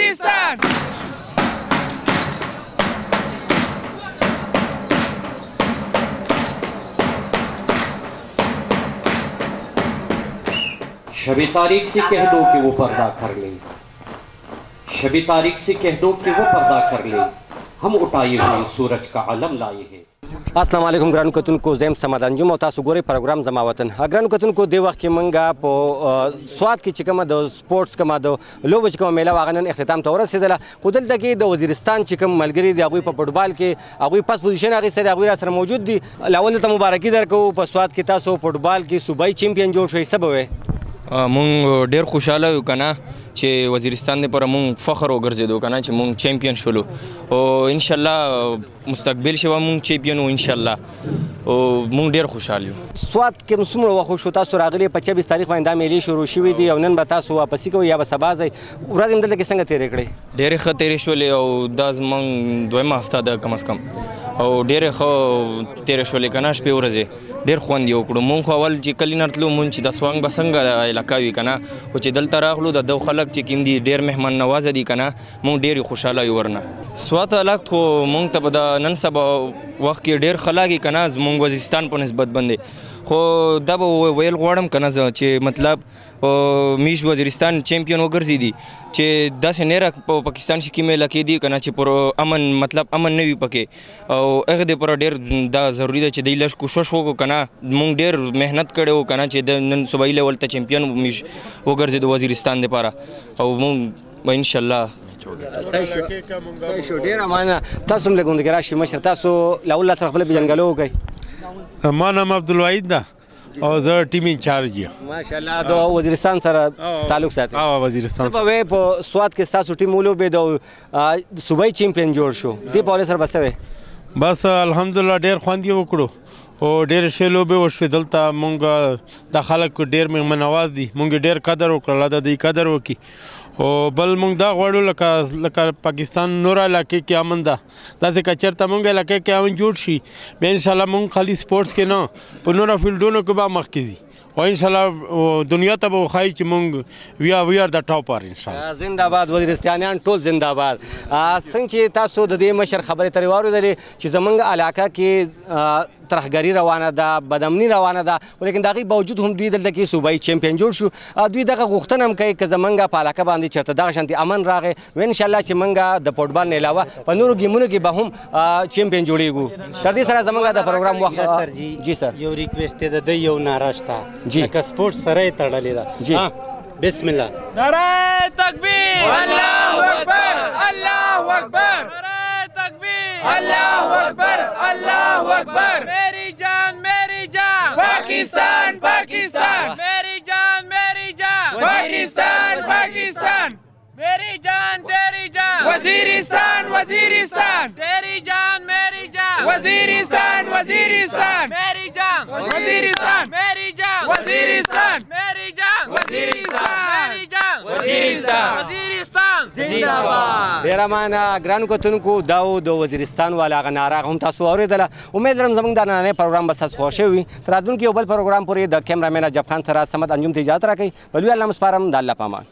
وزیرستان. शबी तारीख से कह दो कि वो पर्दा कर ले, शबी तारीख से कह दो कि वो पर्दा कर ले, हम उठाए हुए सूरज का अलम लाए हैं. अस्सलाम वालेकुम ګرانو کتونکو، زم سمد انجم او تاسو ګورئ پروګرام زما وطن. ګرانو کتونکو، د وخت کې منګه په سواد کې چې کومه د سپورټس کومه د لوبو چې کومه میله واغ نن اختتام ته ورسېدله، خو دلته کې د وزیرستان چې کوم ملګري دي هغوی په فوټبال کې هغوی پس پوزیشن اخیستی دی، هغوی را سره موجود دي. اول دلته مبارکي درکوو، په سواد کې تاسو فوټبال کې صوبایي چیمپیون جوړ شوئ، څه به وایې؟ مونږ ډېر خوشحاله یو که نه چې وزیرستان دپاره مونږ فخر وګرځېدو که نه چې مونږ چیمپیون شولو، او انشاءالله مستقبل شوه مونږ چیمپیون وو انشاءالله، او مونږ ډېر خوشحال یو. سواد کې څومره وخت وشو تاسو راغلي؟ په 26 تاریخ باندې دا میلې شروع شوي دي او نن به تاسو واپسي کوئ یا به سبا ځئ؟ ورځې هم دلته کې څنګه تېرې کړې؟ ډېرې ښه تېرې شولې او دا زموږ دویمه هفته ده کم از کم، او ډېرې ښه تېرې شولې که نه شپې ورځې ډېر خوند یې وکړو. مونږ خو اول چې کلي نه تلو مونږ چې د سوانګ به څنګه علاقه وي که نه، خو چې دلته راغلو د دو خلک چې کوم دي ډېر مهمان نوازه دي که نه، مونږ ډېر خوشحاله یو ورنه. سوات حالات خو مونږ ته به د نن سبا وخت کې ډېر ښه لاګي که نه زمونږ وزیرستان په نسبت باندې، خو دا به ویل غواړم که نه زه چې مطلب میش وزیرستان چیمپیون وګرځېدي چې داسې نه په پاکستان کې میله کېدي که نه چې پر امن مطلب امن نه وي پکې، او هغه دپاره ډېر دا ضروري ده چې دی لږ کوشش وکړو که نه. مونږ ډېر محنت کړی وو که نه چې د نن صوبایي لیول ته چیمپیون میش وګرځېدو وزیرستان دپاره، او مونږ به انشاءالله صحیح شو. ډېره مننه. تاسو هم لږ غونډه کې راشئ مشر، تاسو له اول سره خپله پېژندګلوي وکړئ. ما نام عبدالواحد ده او زه ټیم انچارج یم. ماشاءالله. د وزیرستان سره تعلق ساتئ؟ وزیرستان. څه به وایې په سواد کې ستاسو ټیم ولوبېد او صوبایي چیمپیون جوړ شو، دې په حوالې سره به څه وایې؟ بس الحمدلله ډېر خوند یې وکړو او ډېرې ښې لوبې وشوې دلته. مونږ د خلک ډېر مهمان نواز دي، مونږ ډېر قدر وکړ، الله د دوی قدر وکړي. او بل مونږ دا غواړو لکه پاکستان نور علاقې کې امن ده، داسې که چېرته مونږ علاقې کې امن جوړ شي بیا انشاءالله مونږ خالي سپورټس کې نه په نورو فیلډونو کې به مخکې ځي، او انشاءالله دنیا ته به وښایي چې مونږ وی آر د ټاپر انشاءالله. زنده باد وزیرستانیان ټول زنده باد. څنګه چې تاسو د دې مشر خبرې ترې واورېدلې چې زموږ علاقه کې ترهګري روانه ده، بدامني روانه ده، ولیکن د هغې باوجود هم دوی دلته کې صوبایي چیمپیون جوړ شو. دوی دغه غوښتنه هم کوي که زموږ په علاقه باندې چېرته دغه شانتې امن راغی نو انشاءالله چې موږ د فوټبال نه علاوه په نورو ګیمونو کې به هم چیمپیون جوړېږو. تر دې سره زموږ د پروګرام وخت. جی سر، یو ریکویسټ دی، د ده یو ناره شته لکه سپورټ سره یې تړلې ده. جی بسم الله. نعره تکبیر، الله اکبر، الله اکبر، نعره تکبیر، الله اکبر، الله اکبر. میری جان میری جان پاکستان پاکستان، میری جان میری جان پاکستان پاکستان، میری جان تیری جان وزیرستان وزیرستان، تیری جان میری جان وزیرستان وزیرستان، میری جان وزیرستان، میری جان وزیرستان، میری جان وزیرستان، میری جان وزیرستان، وزیرستان زنده باد. ډېره مننه. ګرانو کتونکو، دا و د وزیرستان والا هغه ناره هم تاسو واورېدله. امید لرم زموږ دا نننی پروګرام به ستاسو خوښ وي. تر راتلونکي یو بل پروګرام پورې د کیمرامین اجب خان سره سمد انجم ته اجازت راکوئ. په لوی الله مو سپارم. د الله په امان.